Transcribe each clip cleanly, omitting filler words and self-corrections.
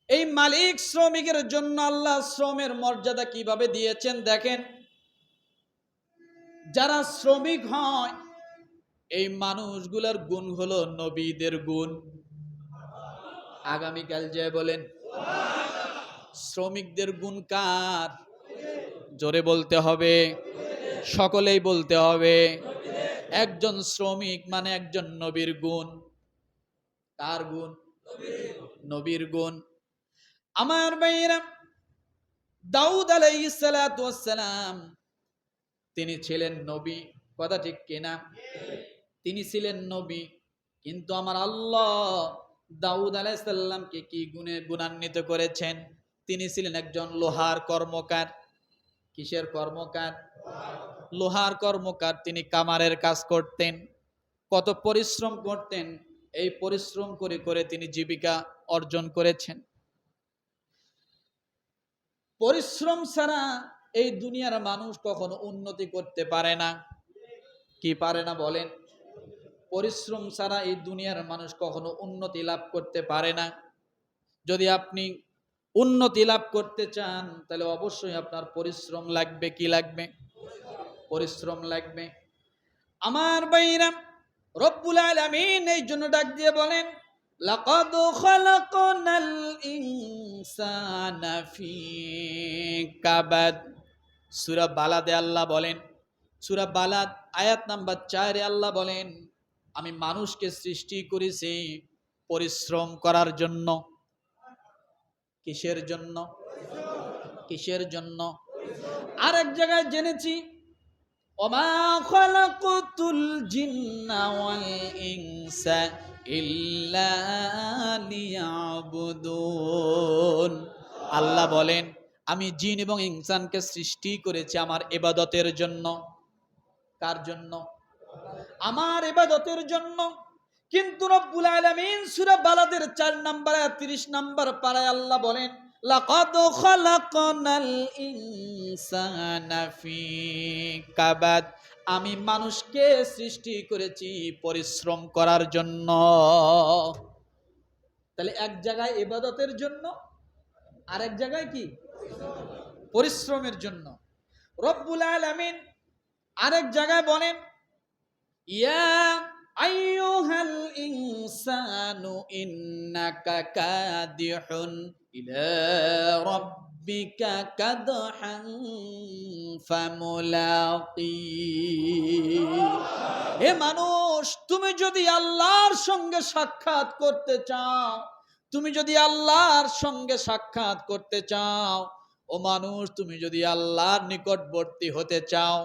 এই মালিক শ্রমিকের জন্য আল্লাহ শ্রমের মর্যাদা কিভাবে দিয়েছেন দেখেন। যারা শ্রমিক হয় এই মানুষগুলোর গুণ হলো নবীদের গুণ। আগামীকাল যে বলেন শ্রমিকদের গুণ কার? জোরে বলতে হবে, সকলেই বলতে হবে। একজন শ্রমিক মানে একজন নবীর গুণ। কার গুণ? নবীর গুণ। আমার ভাইরা, দাউদ আলাইহিস সালাতু ওয়াস সালাম তিনি ছিলেন নবী, কথা ঠিক কিনা? তিনি ছিলেন নবী, কিন্তু আমার আল্লাহ দাউদ আলাইহিস সালামকে কি গুণে গুণান্বিত করেছেন? তিনি ছিলেন একজন লোহার কর্মকার। কিসের কর্মকার? লোহার কর্মকার। তিনি কামারের কাজ করতেন। কত পরিশ্রম করতেন, এই পরিশ্রম করে করে তিনি জীবিকা অর্জন করেছেন। পরিশ্রম ছাড়া এই দুনিয়ার মানুষ কখনো উন্নতি করতে পারে না। কি পারে না বলেন? পরিশ্রম ছাড়া এই দুনিয়ার মানুষ কখনো উন্নতি লাভ করতে পারে না। যদি আপনি উন্নতি লাভ করতে চান তাহলে অবশ্যই আপনার পরিশ্রম লাগবে। কি লাগবে? পরিশ্রম লাগবে। আমার ভাইরা, রব্বুল আলামিন এই জন্য ডাক দিয়ে বলেন, লাকাদ খালাকনাল ইনসানা ফি কাবাদ। সূরা বালাদে আল্লাহ বলেন, সূরা বালাদ আয়াত নাম্বার 4 আল্লাহ বলেন, আমি মানুষকে সৃষ্টি করেছি পরিশ্রম করার জন্য। কিসের জন্য? কিসের জন্য? আর এক জায়গায় জেনেছি, ওমা খালাকতুল জিন্না ওয়াল ইনসা ইল্লা লিয়াবুদুন। আল্লাহ বলেন, আমি জিন এবং ইনসানকে সৃষ্টি করেছি আমার ইবাদতের জন্য। কার জন্য? আমার ইবাদতের জন্য। কিন্তু রব্বুল আলামিন সূরা বালাদের 4 নম্বর আয়াত 30 নম্বর পারায় আল্লাহ বলেন, লাকাদ খালাকনাল ইনসানা ফি কাবাদ। আমি মানুষকে সৃষ্টি করেছি পরিশ্রম করার জন্য। তাহলে এক জায়গায় ইবাদতের জন্য, আর এক জায়গায় কি? পরিশ্রমের জন্য। রব্বুল আলামিন আরেক জায়গায় বলেন, ইয়া আইয়ুহাল ইনসানু ইন্নাকা কাদিহুন ইলা রাব্বিকা কাদহান ফামুলাকি। হে মানুষ, তুমি যদি আল্লাহর সঙ্গে সাক্ষাৎ করতে চাও, তুমি যদি আল্লাহর সঙ্গে সাক্ষাৎ করতে চাও, ও মানুষ তুমি যদি আল্লাহর নিকটবর্তী হতে চাও,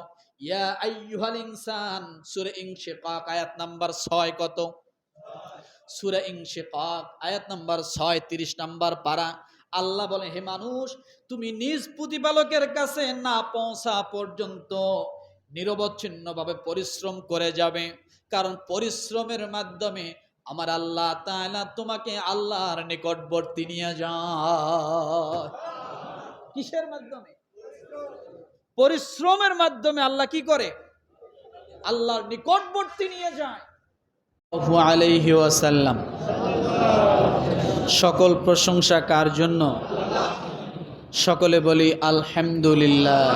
ইয়া আইয়ুহাল ইনসান, সূরা ইনশিকাক আয়াত নাম্বার 6 কত? সূরা ইনশিকাক আয়াত নাম্বার 6 30 নাম্বার পারা। আল্লাহ বলে, হে মানুষ, তুমি নিজ প্রতিপালকের কাছে না পৌঁছা পর্যন্ত নিরবচ্ছিন্নভাবে পরিশ্রম করে যাবে। কারণ পরিশ্রমের মাধ্যমে আমার আল্লাহ তাআলা তোমাকে আল্লাহর নিকটবর্তী নিয়ে যায়। কিসের মাধ্যমে? পরিশ্রমের মাধ্যমে আল্লাহ কি করে? আল্লাহর নিকটবর্তী নিয়ে যায়। আলাইহি ওয়াসাল্লাম। সকল প্রশংসা কার জন্য? সকলে বলি আলহামদুলিল্লাহ।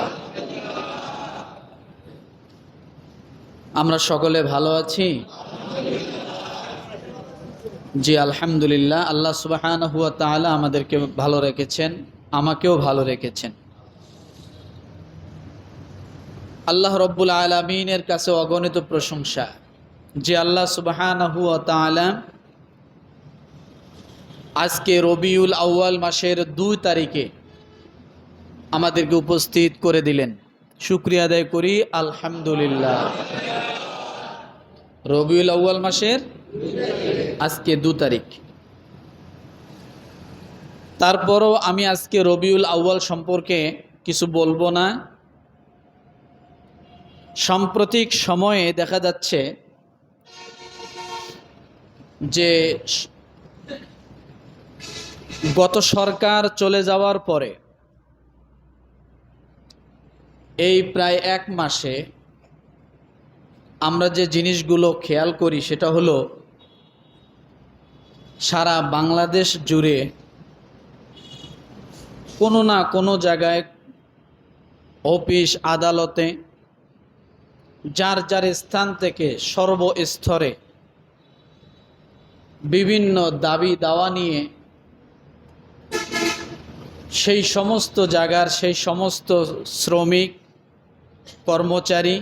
আমরা সকলে ভালো আছি? জি আলহামদুলিল্লাহ। আল্লাহ সুবহানাহু ওয়া তাআলা আমাদেরকে ভালো রেখেছেন, আমাকেও ভালো রেখেছেন। আল্লাহ রব্বুল আলামিনের কাছে অগণিত প্রশংসা যে আল্লাহ সুবহানাহু ওয়া তাআলা আজকে রবিউল আউয়াল মাসের 2 তারিখে আমাদেরকে উপস্থিত করে দিলেন। শুকরিয়া আদায় করি আলহামদুলিল্লাহ। রবিউল আউয়াল মাসের আজকে 2 তারিখ। তারপরও আমি আজকে রবিউল আউয়াল সম্পর্কে কিছু বলবো না। সাম্প্রতিক সময়ে দেখা যাচ্ছে যে গত সরকার চলে যাওয়ার পরে এই প্রায় 1 মাসে আমরা যে জিনিসগুলো খেয়াল করি সেটা হলো সারা বাংলাদেশ জুড়ে কোনো না কোনো জায়গায়, অফিস আদালতে, যার যার স্থান থেকে সর্বস্তরে বিভিন্ন দাবি দাওয়া নিয়ে সেই সমস্ত জায়গার সেই সমস্ত শ্রমিক কর্মচারী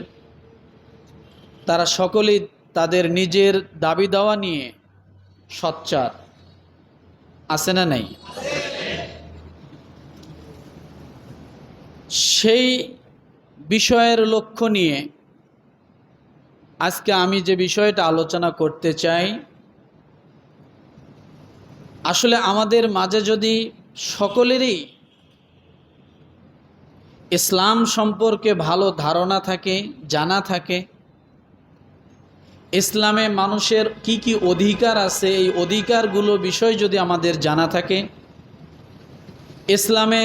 তারা সকলেই তাদের নিজের দাবি দাওয়া নিয়ে সোচ্চার আছে না নাই? সেই বিষয়ের লক্ষ্য নিয়ে আজকে আমি যে বিষয়টা আলোচনা করতে চাই, আসলে আমাদের মাঝে যদি সকলেরই ইসলাম সম্পর্কে ভালো ধারণা থাকে, জানা থাকে, ইসলামে মানুষের কি কি অধিকার আছে, এই অধিকারগুলো বিষয় যদি আমাদের জানা থাকে, ইসলামে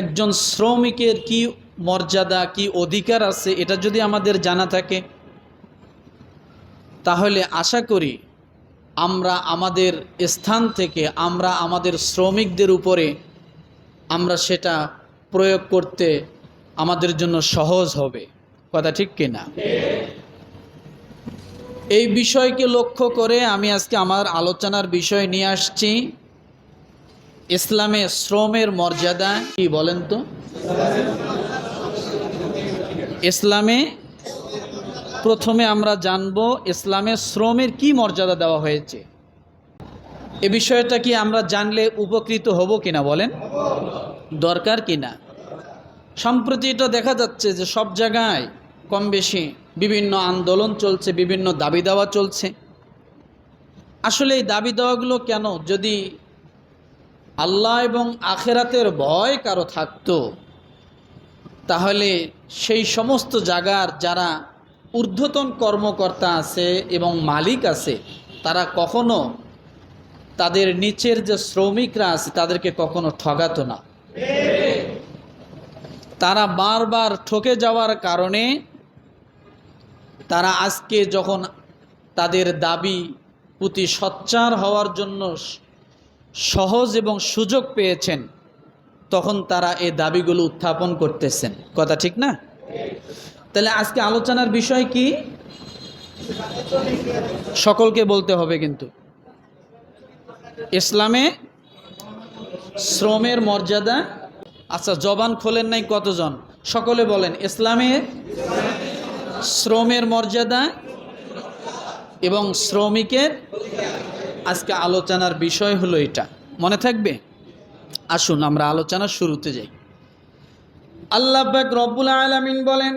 একজন শ্রমিকের কি মর্যাদা, কি অধিকার আছে, এটা যদি আমাদের জানা থাকে, তাহলে আশা করি আমরা আমাদের স্থান থেকে আমরা আমাদের শ্রমিকদের উপরে আমরা সেটা প্রয়োগ করতে আমাদের জন্য সহজ হবে। কথা ঠিক কিনা? এই বিষয়কে লক্ষ্য করে আমি আজকে আমার আলোচনার বিষয় নিয়ে আসছি, ইসলামে শ্রমের মর্যাদা কি বলেন তো? ইসলামে প্রথমে আমরা জানব ইসলামে শ্রমের কি মর্যাদা দেওয়া হয়েছে। এ বিষয়টা কি আমরা জানলে উপকৃত হব কিনা বলেন? দরকার কিনা? সম্প্রতি এটা দেখা যাচ্ছে যে সব জায়গায় কম বেশি বিভিন্ন আন্দোলন চলছে, বিভিন্ন দাবি দাওয়া চলছে। আসলে এই দাবি দাওয়াগুলো কেন? যদি আল্লাহ এবং আখেরাতের ভয় কারো থাকতো, তাহলে সেই সমস্ত জায়গার যারা ঊর্ধ্বতন কর্মকর্তা আছে এবং মালিক আছে, তারা কখনো তাদের নিচের যে শ্রমিকরা আছে তাদেরকে কখনো ঠকাতো না। তারা বারবার ঠকে যাওয়ার কারণে তারা আজকে যখন তাদের দাবি প্রতি সোচ্চার হওয়ার জন্য সহজ এবং সুযোগ পেয়েছেন, তখন তারা এই দাবিগুলো উত্থাপন করতেছেন। কথা ঠিক না? তাহলে আজকে আলোচনার বিষয় কি? সকলকে বলতে হবে কিন্তু ইসলামে শ্রমের মর্যাদা। আচ্ছা, জবান খোলেন নাই কতজন? সকলে বলেন ইসলামে শ্রমের মর্যাদা এবং শ্রমিকের। আজকে আলোচনার বিষয় হলো এটা, মনে থাকবে? আসুন আমরা আলোচনার শুরুতে যাই। আল্লাহ পাক রব্বুল আলামিন বলেন,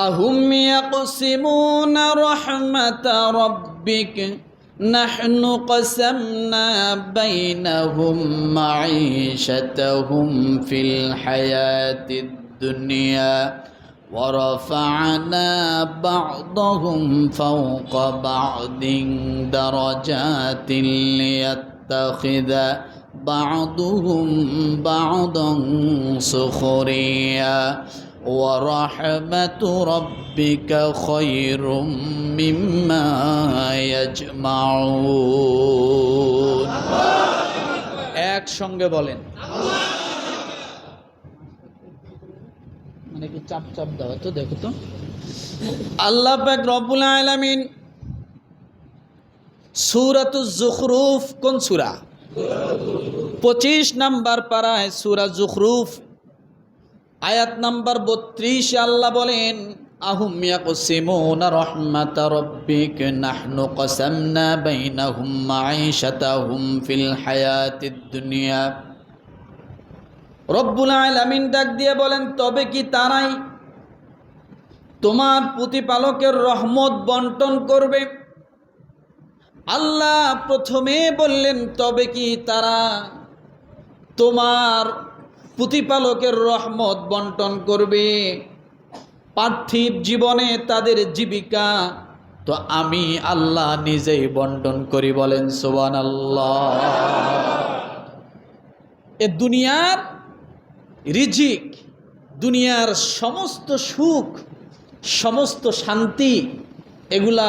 আহুম ইয়াকসিমুনা রাহমাতা রাব্বিক নাহনু কাসামনা বাইনাহুম মাঈশাতাহুম ফিল হায়াতিদ দুনিয়া ওয়া রাফা'না বা'দাহুম ফাওকা বা'দিন দারাজাতিন লিয়াত্তাখিযা বা'দুহুম বা'দান সুখরিয়া ওয়া রাহমাতু রাব্বিকা খায়রুম মিম্মা ইয়াজমাউন। একসঙ্গে বলেন। মানে কি চাপ চাপ দাও তো, দেখো তো। আল্লাহ পাক রব্বুল আলামিন সূরাতুজ যুখরুফ, কোন সূরা? 25 নম্বর পারায় সূরা যুখরুফ আয়াত নাম্বার 32 আল্লাহ বলেন, আহুম ইয়াকসিমুনা রাহমাতা রাব্বিক নাহনু কাসামনা বাইনাহুম মাঈশাতাহুম ফিল হায়াতিদ দুনিয়া। রব্বুল আলামিন ডাক দিয়ে বলেন, তবে কি তারাই তোমার প্রতিপালকের রহমত বন্টন করবে? আল্লাহ প্রথমে বললেন, তবে কি তারা তোমার প্রতিপালকের রহমত বন্টন করবে? পার্থিব জীবনে তাদের জীবিকা তো আমি আল্লাহ নিজেই বন্টন করি, বলেন সুবহানাল্লাহ। এ দুনিয়ার রিজিক, দুনিয়ার সমস্ত সুখ, সমস্ত শান্তি, এগুলা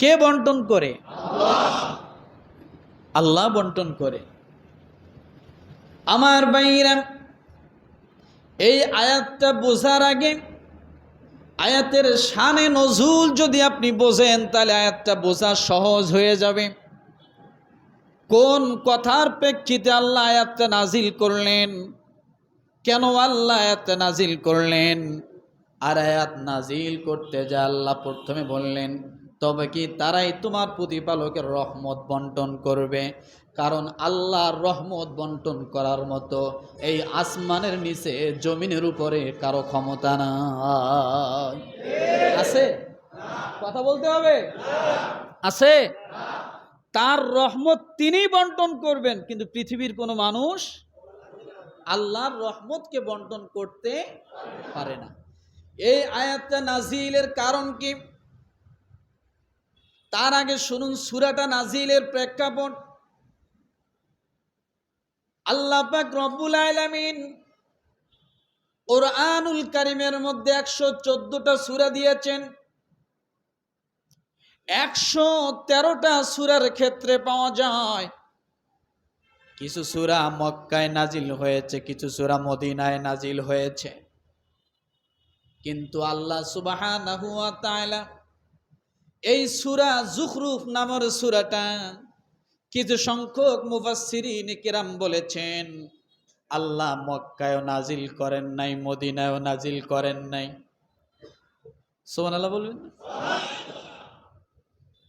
কে বন্টন করে? আল্লাহ বন্টন করে। আমার ভাইরা, এই আয়াতটা বোঝার আগে আয়াতের শানে নজুল যদি আপনি বোঝেন তাহলে আয়াতটা বোঝা সহজ হয়ে যাবে। কোন কথার প্রেক্ষিতে আল্লাহ আয়াতটা নাজিল করলেন, কেন আল্লাহ আয়াতটা নাজিল করলেন। আর আয়াত নাজিল করতে যা আল্লাহ প্রথমে বললেন, তবে কি তারাই তোমার প্রতিপালকের রহমত বন্টন করবে। কারণ আল্লাহর রহমত বন্টন করার মতো এই আসমানের নিচে জমিনের উপরে কারো ক্ষমতা নাই। আছে? কথা বলতে হবে। আছে? তার রহমত তিনি বন্টন করবেন, কিন্তু পৃথিবীর কোনো মানুষ আল্লাহর রহমতকে বন্টন করতে পারে না। এই আয়াতটা নাজিলের কারণ কি, তার আগে শুনুন সূরাটা নাজিলের প্রেক্ষাপট। আল্লাহ পাক রব্বুল আলামিন কুরআনুল কারীমের মধ্যে 114টা সূরা দিয়েছেন। 113টা সূরার ক্ষেত্রে পাওয়া যায় কিছু সূরা মক্কায় নাজিল হয়েছে, কিছু সূরা মদিনায় নাজিল হয়েছে। কিন্তু আল্লাহ সুবহানাহু ওয়া তাআলা এই সূরা যুখরুফ নামের সূরাটা কিছু সংখ্যক মুফাসসিরিন কিরাম বলেছেন আল্লাহ মক্কায়ও নাজিল করেন নাই, মদিনায়ও নাজিল করেন নাই। সুবহানাল্লাহ বলবেন।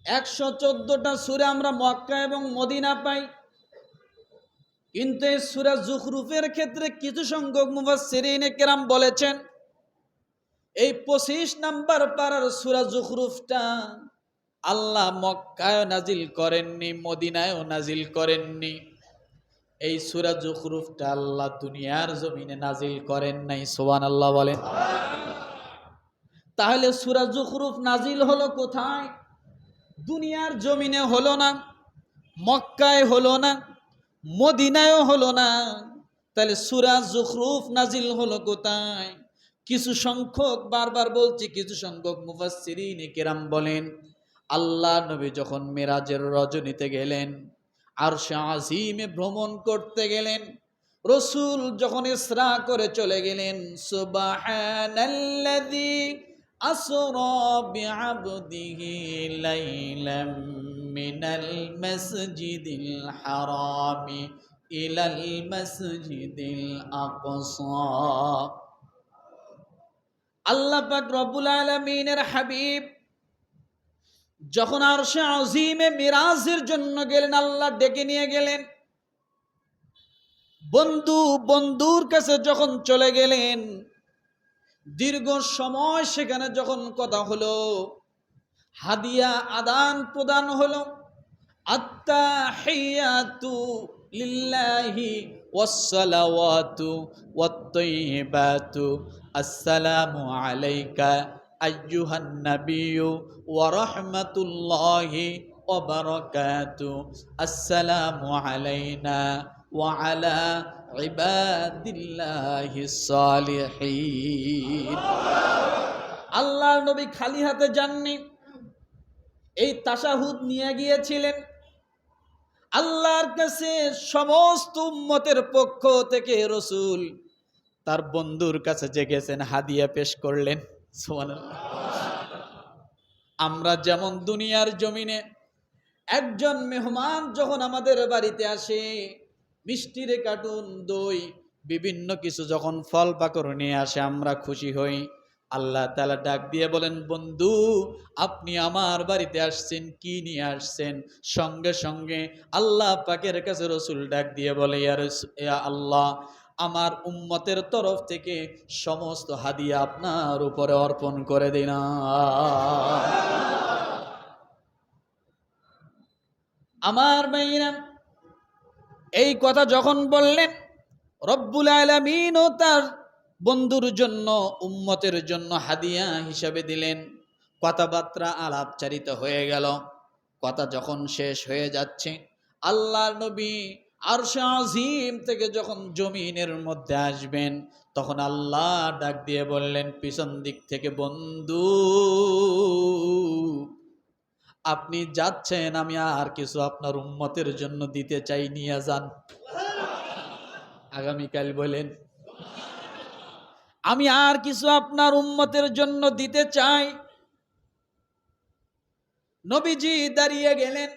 114টা সূরা আমরা মক্কা এবং মদিনা পাই, কিন্তু এই সূরা যুখরুফের ক্ষেত্রে কিছু সংখ্যক মুফাসসিরিন কিরাম বলেছেন এই 25 নাম্বার পারার সূরা যুখরুফটা আল্লাহ মক্কায়ও নাজিল করেননি, মদিনায়ও নাজিল করেননি। এই সূরা যুখরুফটা আল্লাহ দুনিয়ার জমিনে নাজিল করেন নাই। সুবহানাল্লাহ বলেন। তাহলে সূরা যুখরুফ নাজিল হলো কোথায়? দুনিয়ার জমিনে হলো না, মক্কায় হলো না, মদিনায়ও হলো না। তাহলে সূরা যুখরুফ নাজিল হলো কোথায়? কিছু সংখ্যক, বারবার বলছি, কিছু সংখ্যক মুফাসসিরিন কিরাম বলেন আল্লাহ নবী যখন মেরাজের রজনীতে গেলেন, আরশে আজিমে ভ্রমণ করতে গেলেন, রাসূল যখন ইসরা করে চলে গেলেন, সুবহানাল্লাযী আসরা বিআবদিহি লাইলাম মিনাল মাসজিদিল হারামি ইলাল মাসজিদিল আকসা। আল্লাহ পাক রব্বুল আলামিনের হাবিব যখন আরশে আজিমে মিরাজের জন্য গেলেন, আল্লাহ ডেকে নিয়ে গেলেন। বন্ধুর কাছে যখন চলে গেলেন, দীর্ঘ সময় সেখানে যখন কথা হলো, হাদিয়া আদান প্রদান হলো, আত্তাহিয়াতু লিল্লাহি ওয়াসসালাওয়াতু ওয়াত-তাইয়্যিবাতু আসসালামু আলাইকা আইয়ুহান নাবিয়্যু ওয়া রাহমাতুল্লাহি ওয়া বারাকাতুহু আসসালামু আলাইনা ওয়া আলা ইবাদিল্লাহিস সালিহিন। আল্লাহর নবী খালি হাতে যাননি, এই তাশাহুদ নিয়ে গিয়েছিলেন। আল্লাহর কাছে সমস্ত উম্মতের পক্ষ থেকে রাসূল তার বন্ধুর কাছে যে গেছেন হাদিয়া পেশ করলেন। সুবহানাল্লাহ। আমরা যেমন দুনিয়ার জমিনে একজন মেহমান যখন আমাদের বাড়িতে আসে, মিষ্টির কার্টুন, দই, বিভিন্ন কিছু যখন ফল পাকড় নিয়ে আসে, আমরা খুশি হই। আল্লাহ তাআলা ডাক দিয়ে বলেন, বন্ধু আপনি আমার বাড়িতে আসছেন, কি নিয়ে আসছেন? সঙ্গে সঙ্গে আল্লাহ পাকের কাছে রাসূল ডাক দিয়ে বলে, ইয়া আল্লাহ, আমার উম্মতের তরফ থেকে সমস্ত হাদিয়া আপনার উপরে অর্পণ করে দিলাম। আমার ভাইরা, এই কথা যখন বললেন, রব্বুল আলামিন ও তার বন্ধুর জন্য, উম্মতের জন্য হাদিয়া হিসাবে দিলেন। কথাবার্তা আলাপচারিত হয়ে গেল। কথা যখন শেষ হয়ে যাচ্ছে, আল্লাহর নবী আরশে আজিম থেকে যখন জমিনের মধ্যে আসবেন, তখন আল্লাহ ডাক দিয়ে বললেন পিছন দিক থেকে, বন্ধু আপনি যাচ্ছেন, আমি আর কিছু আপনার উম্মতের জন্য দিতে চাই, নিয়ে যান। আগামীকাল বলেন। আমি আর কিছু আপনার উম্মতের জন্য দিতে চাই। নবীজি দাঁড়িয়ে গেলেন।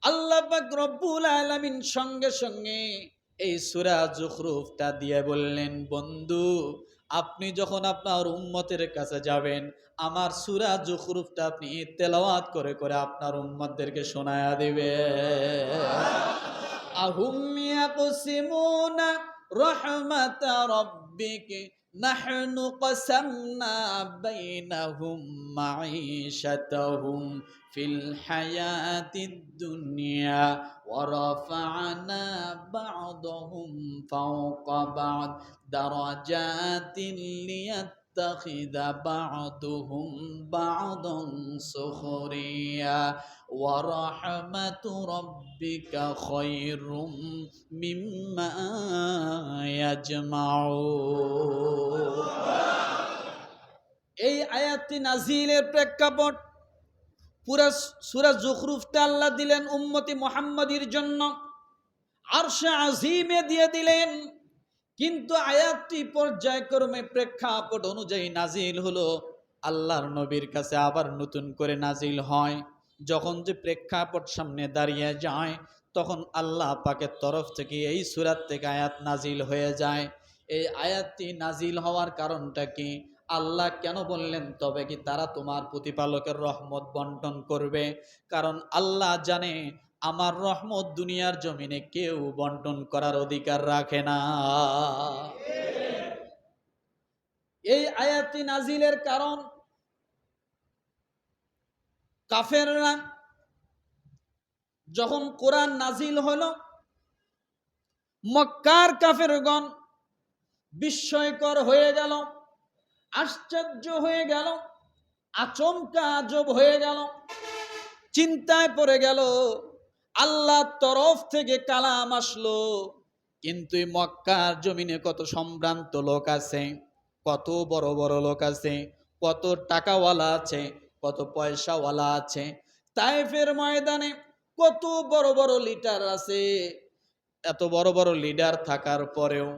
আল্লাহ পাক রব্বুল আলামিন সঙ্গে সঙ্গে এই সূরা যুখরুফটা দিয়ে বললেন, বন্ধু আপনি যখন আপনার উম্মতের কাছে যাবেন, আমার সূরা যুখরুফটা আপনি তেলাওয়াত করে করে আপনার উম্মতদেরকে শোনায়া দিবেন। আহুম ইয়াকসিমুনা রাহমাতা রাব্বিক নাহনু কসামনা বাইনাহুম মাঈশাতাহুম ফিল হায়াতিদ দুনিয়া ওয়া রাফা'না বা'দাহুম ফাওকা বা'দ দারাজাতিন লিয়াত্তাখিযা বা'দুহুম বা'দান সুখরিয়া ওয়া রাহমাতু রাব্বিকা খায়রুম মিম্মা ইয়াজমাউন। এই আয়াতটি নাজিলের প্রেক্ষাপট পুরা সূরা যুখরুফটা আল্লাহ দিলেন উম্মতি মুহাম্মাদির জন্য, আরশে আজিমে দিয়ে দিলেন। কিন্তু আয়াতটি পর্যায়ক্রমে প্রেক্ষাপট অনুযায়ী নাজিল হলো, আল্লাহর নবীর কাছে আবার নতুন করে নাজিল হয়। যখন যে প্রেক্ষাপট সামনে দাঁড়িয়ে যায়, তখন আল্লাহ পাকের তরফ থেকে এই সূরা থেকে আয়াত নাজিল হয়ে যায়। এই আয়াতটি নাজিল হওয়ার কারণটা কি? আল্লাহ কেন বললেন তবে কি তারা তোমার প্রতিপালকের রহমত বন্টন করবে? কারণ আল্লাহ জানে আমার রহমত দুনিয়ার জমিনে কেউ বন্টন করার অধিকার রাখে না। এই আয়াতটি নাজিলের কারণ, কাফেররা যখন কোরআন নাজিল হলো, মক্কার কাফেরগণ বিস্ময়কর হয়ে গেল, আশ্চর্য হয়ে গেল, আচমকা আজব হয়ে গেল, চিন্তায় পড়ে গেল। আল্লাহর তরফ থেকে কালাম আসলো, কিন্তু এই মক্কার জমিনে কত সম্ভ্রান্ত লোক আছে, কত বড় বড় লোক আছে, কত টাকাওয়ালা আছে, কত পয়সাওয়ালা আছে। তায়েফের ময়দানে কত বড় বড় লিডার আছে। এত বড় বড় লিডার থাকার পরেও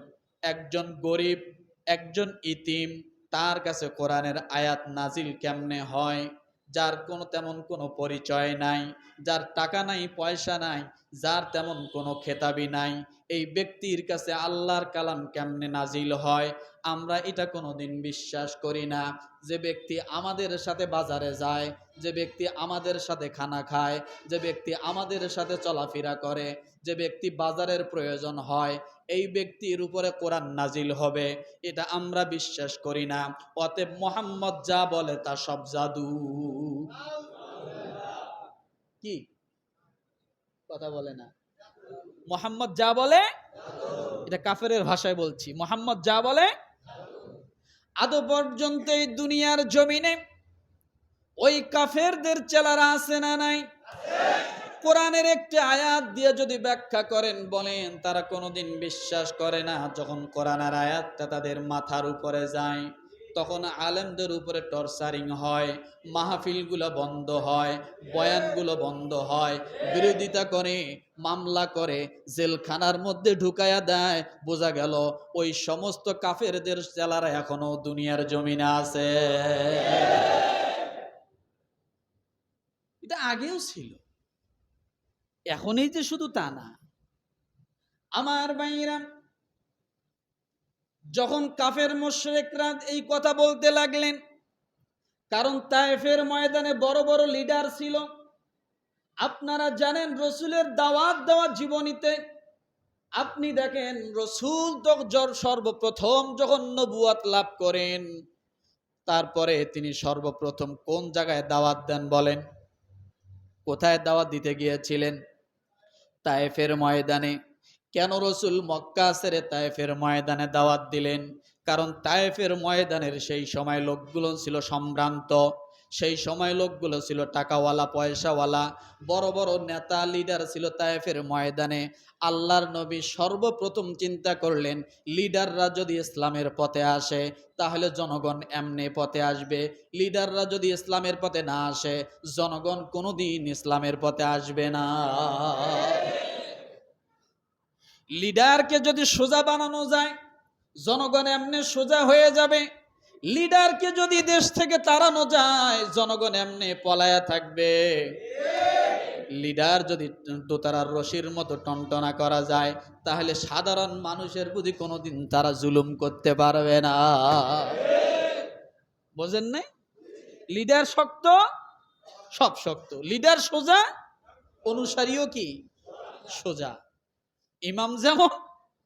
একজন গরিব, একজন ইতিম, তার কাছে কোরআনের আয়াত নাজিল কেমনে হয়? যার কোনো তেমন কোনো পরিচয় নাই, যার টাকা নাই, পয়সা নাই, যার তেমন কোনো খেতাবি নাই, এই ব্যক্তির কাছে আল্লাহর কালাম কেমনে নাজিল হয়? আমরা এটা কোনোদিন বিশ্বাস করি না। যে ব্যক্তি আমাদের সাথে বাজারে যায়, যে ব্যক্তি আমাদের সাথে খানা খায়, যে ব্যক্তি আমাদের সাথে চলাফেরা করে, যে ব্যক্তি বাজারের প্রয়োজন হয়, এই ব্যক্তির উপরে কোরআন নাজিল হবে, এটা আমরা বিশ্বাস করি না। অতএব মুহাম্মদ যা বলে তা সব জাদু। কি কথা বলে না? মুহাম্মদ যা বলে, এটা কাফেরের ভাষায় বলছি, মুহাম্মদ যা বলে। আদৌ পর্যন্ত এই দুনিয়ার জমিনে ওই কাফেরদের চেলারা আছে না নাই? কোরআনের একটি আয়াত দিয়ে যদি ব্যাখ্যা করেন, বলেন, তারা কোনোদিন বিশ্বাস করে না। যখন কোরআনের আয়াতটা তাদের মাথার উপরে যায়, তখন আলেমদের উপরে টর্চারিং হয়, মাহফিলগুলো বন্ধ হয়, বয়ানগুলো বন্ধ হয়, বিরোধিতা করে, মামলা করে, জেলখানার মধ্যে ঢুকায়া দেয়। বোঝা গেল ওই সমস্ত কাফেরদের চেলারা এখনো দুনিয়ার জমিনে আছে। এটা আগেও ছিল, এখনই যে শুধু তা না। আমার ভাইরা, যখন কাফের মুশরিকরা এই কথা বলতে লাগলেন, কারণ তায়েফের ময়দানে বড় বড় লিডার ছিল। আপনারা জানেন রসুলের দাওয়াত দেওয়া জীবনীতে আপনি দেখেন, রসুল তো সর্বপ্রথম যখন নবুয়ত লাভ করেন, তারপরে তিনি সর্বপ্রথম কোন জায়গায় দাওয়াত দেন বলেন? কোথায় দাওয়াত দিতে গিয়েছিলেন? তায়েফের ময়দানে। কেন রসুল মক্কা ছেড়ে তায়েফের ময়দানে দাওয়াত দিলেন? কারণ তায়েফের ময়দানের সেই সময় লোকগুলো ছিল সম্ভ্রান্ত, সেই সময় লোকগুলো ছিল টাকাওয়ালা, পয়সাওয়ালা, বড় বড় নেতা লিডার ছিল তায়েফের ময়দানে। আল্লাহর নবী সর্বপ্রথম চিন্তা করলেন, লিডাররা যদি ইসলামের পথে আসে তাহলে জনগণ এমনি পথে আসবে, লিডাররা যদি ইসলামের পথে না আসে জনগণ কোনোদিন ইসলামের পথে আসবে না। লিডারকে যদি সোজা বানানো যায়, জনগণ এমনি সোজা হয়ে যাবে। লিডারকে যদি দেশ থেকে তাড়ানো যায়, জনগণ এমনি পলায়া থাকবে। লিডার যদি দোতারার রশির মতো টনটনা করা যায়, তাহলে সাধারণ মানুষের প্রতি কোনোদিন তারা জুলুম করতে পারবে না। বোঝেন নাই? লিডার শক্ত, সব শক্ত। লিডার সোজা, অনুসারীও কি সোজা। ইমাম যেমন,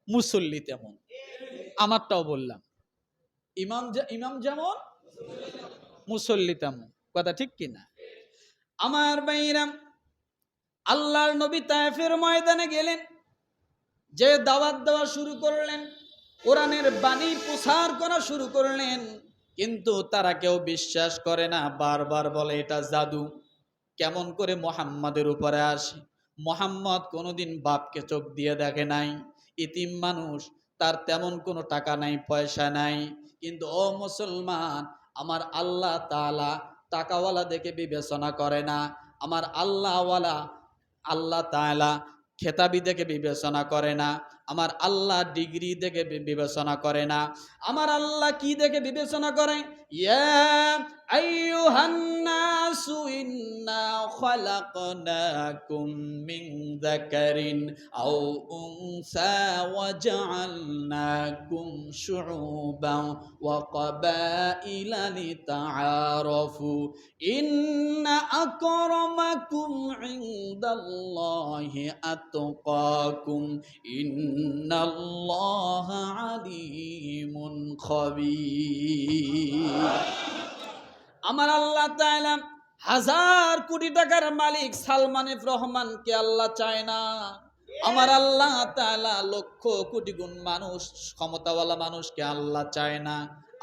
মুসল্লি তেমন। আমারটাও বললাম, ইমাম যেমন, মুসল্লি তেমন। কথা ঠিক কিনা? আমার ভাইরাম, আল্লাহর নবী তায়েফের ময়দানে গেলেন, যে দাওয়াত দেওয়া শুরু করলেন, কোরআনের বাণী প্রচার করা শুরু করলেন, কিন্তু তারা কেউ বিশ্বাস করে না। বারবার বলে এটা জাদু। কেমন করে মুহাম্মাদের উপরে আসে? মুহাম্মদ কোনোদিন বাপকে চোখ দিয়ে দেখে নাই, ইতিম মানুষ, তার তেমন কোনো টাকা নাই, পয়সা নাই। কিন্তু ও মুসলমান, আমার আল্লাহ তাআলা টাকাওয়ালা দেখে বিবেচনা করে না। আমার আল্লাহ তাআলা খেতাবি দেখে বিবেচনা করে না। আমার আল্লাহ ডিগ্রি দেখে বিবেচনা করে না। আমার আল্লাহ কি দেখে বিবেচনা করে? ইয়া আইয়ুহান নাসু ইন্না খালাকনাকুম মিন যাকারিন আও উনসা ওয়া জাআলনাকুম শুউবান ওয়া ক্বাবাইলা লিতাআরাফু ইন্না আকরামাকুম ইনদাল্লাহি আতকাকুম ইন্নাল্লাহা আলিমুন খাবীর। আমার আল্লাহ তাআলা 1000 কোটি টাকার মালিক সালমান এফ রহমানকে আল্লাহ চায় না। আমার আল্লাহ তাআলা লক্ষ কোটি গুণ মানুষ, ক্ষমতাওয়ালা মানুষকে আল্লাহ চায় না।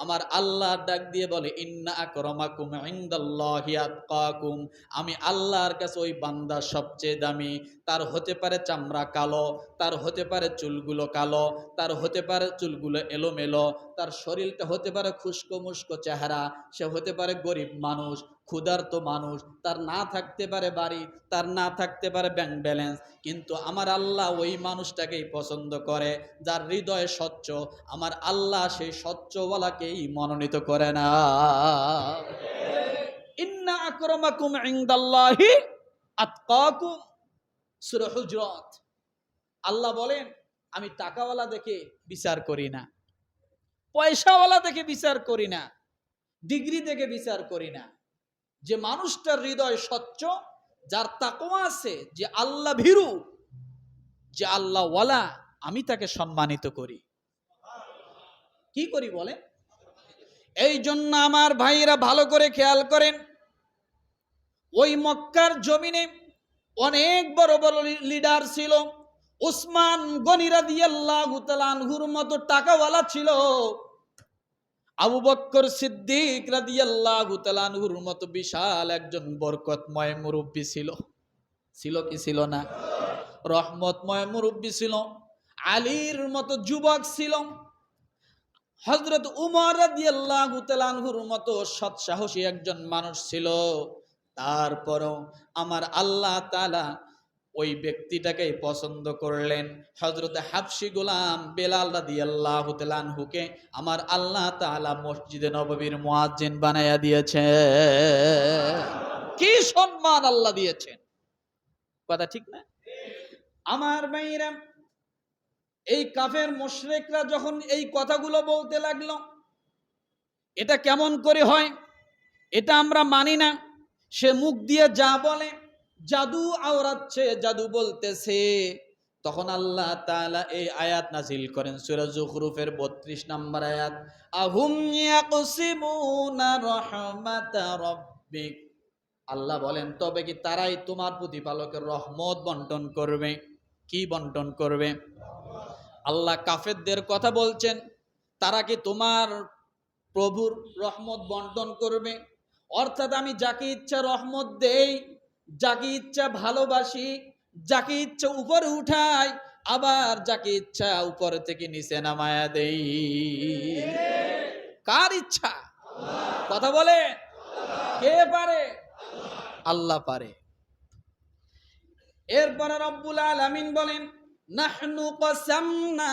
আমার আল্লাহ ডাক দিয়ে বলে ইন্না আকরামাকুম ইনদাল্লাহি আতকাকুম। আমি আল্লাহর কাছে ওই বান্দা সবচেয়ে দামি। তার হতে পারে চামড়া কালো, তার হতে পারে চুলগুলো কালো, তার হতে পারে চুলগুলো এলোমেলো, তার শরীরটা হতে পারে খুস্কো মুস্কো চেহারা, সে হতে পারে গরিব মানুষ, ক্ষুধার্ত মানুষ, তার না থাকতে পারে বাড়ি, তার না থাকতে পারে ব্যাংক ব্যালেন্স, কিন্তু আমার আল্লাহ ওই মানুষটাকেই পছন্দ করে যার হৃদয় স্বচ্ছ। আমার আল্লাহ সেই স্বচ্ছওয়ালাকেই মনোনীত করে না। ইন্না আকরামাকুম ইনদাল্লাহি আতকাকুম, সূরা হুজরাত। আল্লাহ বলেন, আমি টাকাওয়ালা দেখে বিচার করি না, পয়সাওয়ালা দেখে বিচার করি না, ডিগ্রি দেখে বিচার করি না। যে মানুষটার হৃদয় স্বচ্ছ, যার তাকওয়া আছে, যে আল্লাহ ভীরু, যে আল্লাহ ওয়ালা, আমি তাকে সম্মানিত করি। কি করি বলে? এই জন্য আমার ভাইরা ভালো করে খেয়াল করেন, ওই মক্কার জমিনে অনেক বড় বড় লিডার ছিল। উসমান গনি রাদিয়াল্লাহু তাআলা আনহুর মতো টাকাওয়ালা ছিল। আবু বকর সিদ্দিক রাদিয়াল্লাহু তাআলা আনহুর মতো বিশাল একজন বরকতময় মুরব্বী ছিল। ছিল কি ছিল না? রহমতময় মুরব্বী ছিল। আলীর মতো যুবক ছিল। হযরত উমর রাদিয়াল্লাহু তাআলা আনহুর মতো সৎ সাহসী একজন মানুষ ছিল। তারপরও আমার আল্লাহ তাআলা ওই ব্যক্তিটাকেই পছন্দ করলেন। হযরত হাবশী গোলাম বেলাল রাদিয়াল্লাহু তাআলা আনহুকে আমার আল্লাহ তাআলা মসজিদে নববীর মুয়াজ্জিন বানায়া দিয়েছেন। কি সম্মান আল্লাহ দিয়েছেন! কথা ঠিক না? আমার ভাইরা, এই কাফের মুশরিকরা যখন এই কথাগুলো বলতে লাগলো, এটা কেমন করে হয়, এটা আমরা মানি না। সে মুখ দিয়ে যা বলে, জাদু আওড়াচ্ছে, জাদু বলতেছে। তখন আল্লাহ তাআলা এই আয়াত নাযিল করেন, সূরা যুখরুফের 32 নম্বর আয়াত, আহুম ইয়াকসিমুনা রাহমাতা রাব্বিক। আল্লাহ বলেন, তবে কি তারাই তোমার প্রতিপালকের রহমত বন্টন করবে? কি বন্টন করবে? আল্লাহ কাফেরদের কথা বলছেন, তারা কি তোমার প্রভুর রহমত বন্টন করবে? অর্থাৎ আমি যাকে ইচ্ছা রহমত দেই, যাকে ইচ্ছা ভালোবাসি, যাকে ইচ্ছা উপরে উঠাই, আবার যাকে ইচ্ছা উপরে থেকে নিচে নামায়া দেই। কার ইচ্ছা? কথা বলে, কে পারে? আল্লাহ পারে। এরপরে রব্বুল আলামিন বলেন, নাহনু কাসামনা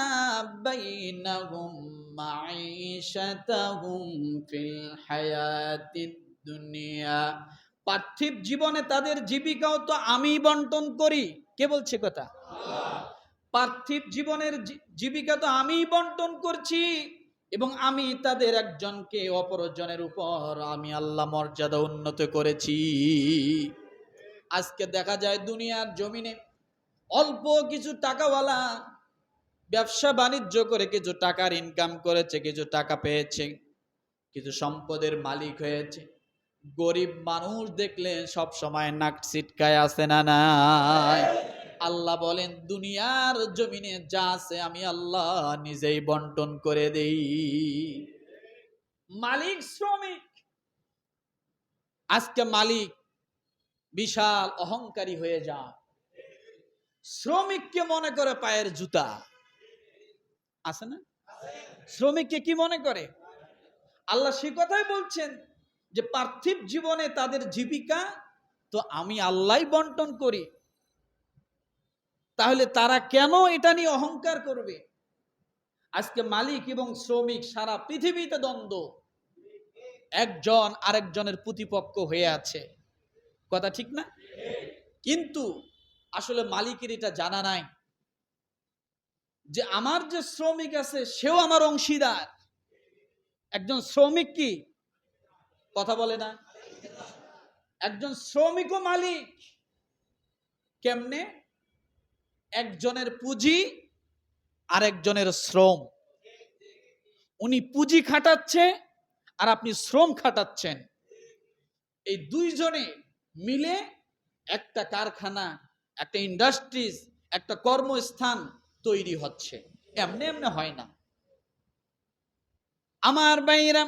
বাইনাহুম মাঈশাতাহুম ফিল হায়াতিদ দুনিয়া, পার্থিব জীবনে তাদের জীবিকাও তো আমি বন্টন করি। কে বলছে কথা? পার্থিব জীবনের জীবিকা তো আমি বন্টন করছি, এবং আমি তাদের একজনকে অপরজনের উপর আমি আল্লাহ মর্যাদা উন্নত করেছি। আজকে দেখা যায় দুনিয়ার জমিনে অল্প কিছু টাকাওয়ালা ব্যবসা বাণিজ্য করে কিছু টাকার ইনকাম করেছে, কিছু টাকা পেয়েছে, কিছু সম্পদের মালিক হয়েছে। গরিব মানুষ দেখলে সব সময় নাক ছিটকায় আছে না নাই? আল্লাহ বলেন দুনিয়ার জমিনে যা আছে আমি আল্লাহ নিজেই বন্টন করে দেই। মালিক শ্রমিক, আজকে মালিক বিশাল অহংকারী হয়ে যায়, শ্রমিককে মনে করে পায়ের জুতা। আছে না? শ্রমিককে কি মনে করে? আল্লাহ সে কথাই বলছেন যে পার্থিব জীবনে তাদের জীবিকা তো আমি আল্লাহই বন্টন করি, তাহলে তারা কেন এটা নিয়ে অহংকার করবে? আজকে মালিক এবং শ্রমিক সারা পৃথিবীতে দ্বন্দ্ব, একজন আরেকজনের প্রতিপক্ষ হয়ে আছে। কথা ঠিক না? কিন্তু আসলে মালিকের এটা জানা নাই যে আমার যে শ্রমিক আছে সেও আমার অংশীদার। একজন শ্রমিক কি কথা বলে না? একজন শ্রমিকও মালিক। কেমনে? একজনের পুঁজি আরেকজনের শ্রম। উনি পুঁজি খাটাচ্ছে আর আপনি শ্রম খাটাচ্ছেন, এই দুইজনে মিলে একটা কারখানা, একটা ইন্ডাস্ট্রিজ, একটা কর্মস্থান তৈরি হচ্ছে। এমনি এমনি হয় না। আমার ভাইরা,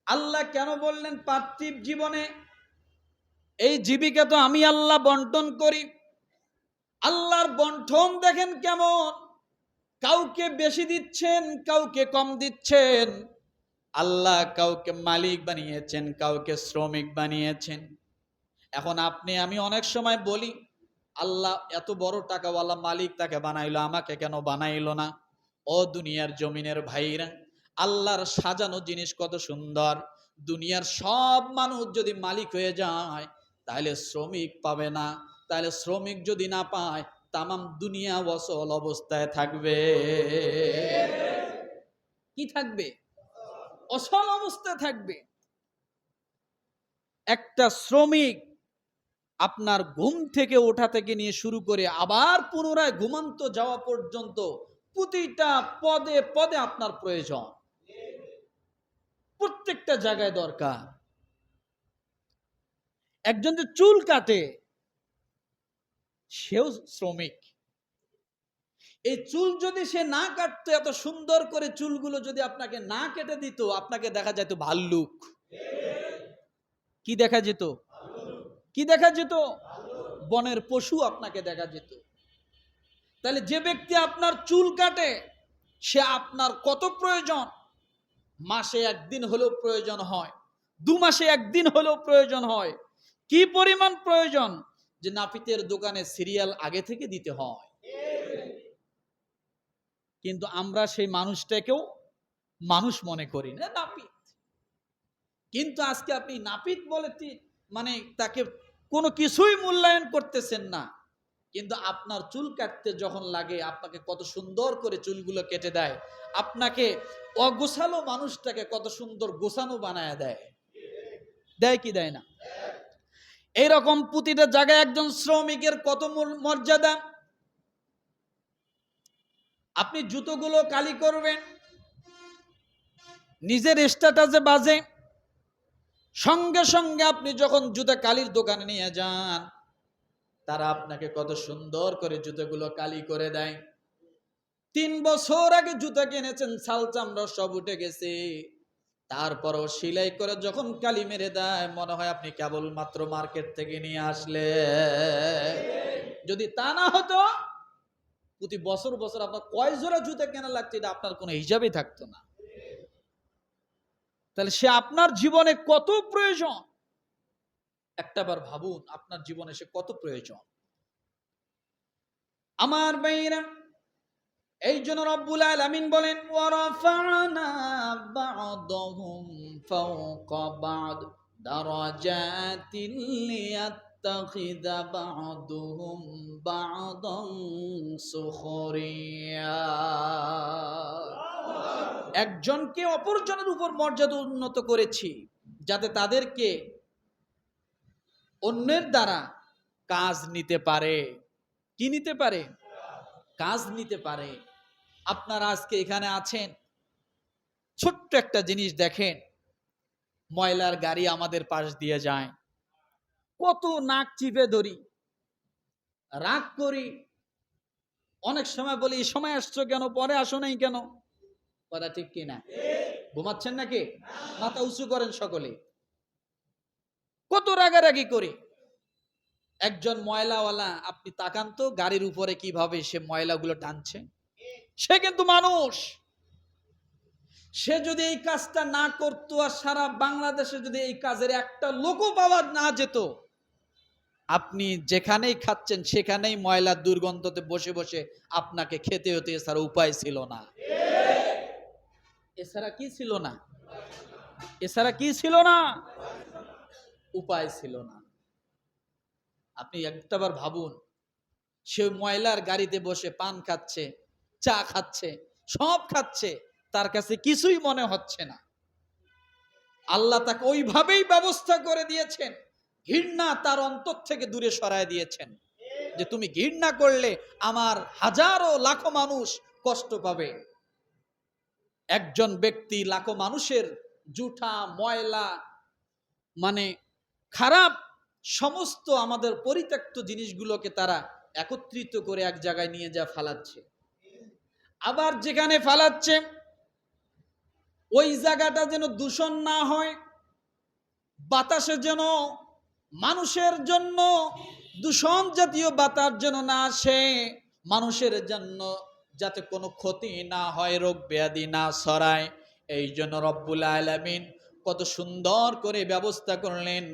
আল্লাহ কেন বললেন পার্থিব জীবনে এই জীবিকা তো আমি আল্লাহ বন্টন করি? আল্লাহর বন্টন দেখেন কেমন, কাউকে বেশি দিচ্ছেন, কাউকে কম দিচ্ছেন। আল্লাহ কাউকে মালিক বানিয়েছেন, কাউকে শ্রমিক বানিয়েছেন। এখন আপনি আমি অনেক সময় বলি আল্লাহ এত বড় টাকাওয়ালা মালিক তাকে বানাইলো, আমাকে কেন বানাইলো না? ও দুনিয়ার জমিনের ভাইরা, আল্লাহর সাজানো জিনিস কত সুন্দর। দুনিয়ার সব মানুষ যদি মালিক হয়ে যায় তাহলে শ্রমিক পাবে না, তাহলে শ্রমিক যদি না পায় তামাম দুনিয়া অচল অবস্থায় থাকবে। কি থাকবে? অচল অবস্থায় থাকবে। একটা শ্রমিক আপনার ঘুম থেকে ওঠা থেকে নিয়ে শুরু করে আবার পুনরায় ঘুমান্ত যাওয়া পর্যন্ত প্রতিটা পদে পদে আপনার প্রয়োজন, প্রত্যেকটা জায়গায় দরকার। একজন যে চুল কাটে সেও শ্রমিক। এই চুল যদি সে না কাটতো, এত সুন্দর করে চুলগুলো যদি আপনাকে না কেটে দিত, আপনাকে দেখা যেত ভাল্লুক। কি দেখা যেত? কি দেখা যেত? বনের পশু আপনাকে দেখা যেত। তাহলে যে ব্যক্তি আপনার চুল কাটে সে আপনার কত প্রয়োজন। মাসে একদিন হলেও প্রয়োজন হয়, 2 মাসে একদিন হলেও প্রয়োজন হয়। কি পরিমাণ প্রয়োজন যে নাপিতের দোকানে সিরিয়াল আগে থেকে দিতে হয়। কিন্তু আমরা সেই মানুষটাকেও মানুষ মনে করি না, নাপিত। কিন্তু আজকে আপনি নাপিত বলে মানে তাকে কোনো কিছুই মূল্যায়ন করতেছেন না। কিন্তু আপনার চুল কাটতে যখন লাগে আপনাকে কত সুন্দর করে চুলগুলো কেটে দেয়, আপনাকে অগোছালো মানুষটাকে কত সুন্দর গোছানো বানায় দেয়। দেয় কি দেয় না? এইরকম প্রতিটা জায়গায় একজন শ্রমিকের কত মর্যাদা। আপনি জুতোগুলো কালি করবেন, নিজের স্ট্যাটাসে বাজে, সঙ্গে সঙ্গে আপনি যখন জুতা কালির দোকানে নিয়ে যান তারা আপনাকে কত সুন্দর করে জুতোগুলো কালি করে দেয়। 3 বছর আগে জুতা কিনেছেন, ছাল চামড়া সব উঠে গেছে, তারপরও সেলাই করে যখন কালি মেরে দেয় মনে হয় আপনি কেবলমাত্র মার্কেট থেকে নিয়ে আসলে। যদি তা না হতো প্রতি বছর বছর আপনার কয় জোড়া জুতা কেনা লাগছে এটা আপনার কোনো হিসাবই থাকতো না। তাহলে সে আপনার জীবনে কত প্রয়োজন, একটাবার ভাবুন আপনার জীবনে সে কত প্রয়োজন। আমার ভাইরা, এই জন্য রব্বুল আলামিন বলেন ওয়ারাফা'না বা'দাহুম ফাওকা বা'দ দারাজাতিল লিয়াত্তাখিযা বা'দুহুম বা'দান সুখরিয়া। একজনকে অপরজনের উপর মর্যাদা উন্নত করেছি যাতে তাদেরকে অন্যের দ্বারা কাজ নিতে পারে। কি নিতে পারে? কাজ নিতে পারে। আপনারা আজকে এখানে আছেন, ছোট্ট একটা জিনিস দেখেন, ময়লার গাড়ি আমাদের পাশ দিয়ে যায়, কত নাক চিপে ধরি, রাগ করি, অনেক সময় বলি এই সময় আসছো কেন, পরে আসো নাই কেন? কথা ঠিক কিনা? ঘুমাচ্ছেন নাকি? মাথা উঁচু করেন সকলে। কত রাগারাগি করি। একজন ময়লাওয়ালা, আপনি তাকান তো গাড়ির উপরে কিভাবে সে ময়লাগুলো টানছে। সে কিন্তু মানুষ। সে যদি এই কাজটা না করতো আর সারা বাংলাদেশে যদি এই কাজের একটা লোকও পাওয়া না যেত, আপনি যেখানেই খাচ্ছেন সেখানেই ময়লার দুর্গন্ধতে বসে বসে আপনাকে খেতে হতে, এছাড়া উপায় ছিল না। এছাড়া কি ছিল না? এছাড়া কি ছিল না? উপায় ছিল না। আপনি একটাবার ভাবুন, সে ময়লার গাড়িতে বসে পান খাচ্ছে, চা খাচ্ছে, সব খাচ্ছে, তার কাছে কিছুই মনে হচ্ছে না। আল্লাহ তাকে ওইভাবেই ব্যবস্থা করে দিয়েছেন, ঘৃণা তার অন্তর থেকে দূরে সরায় দিয়েছেন, যে তুমি ঘৃণা করলে আমার হাজারো লাখো মানুষ কষ্ট পাবে। একজন ব্যক্তি লাখো মানুষের জুঠা ময়লা, মানে খারাপ সমস্ত আমাদের পরিত্যক্ত জিনিসগুলোকে তারা একত্রিত করে এক জায়গায় নিয়ে যা ফালাচ্ছে। আবার যেখানে ফালাচ্ছে ওই জায়গাটা যেন দূষণ না হয়, বাতাসে যেন মানুষের জন্য দূষণ জাতীয় বাতাস যেন না আসে, মানুষের জন্য যাতে কোনো ক্ষতি না হয়, রোগ ব্যাধি না ছড়ায়। এই জন্য রব্বুল আলামিন কত সুন্দর করে ব্যবস্থা করলেন।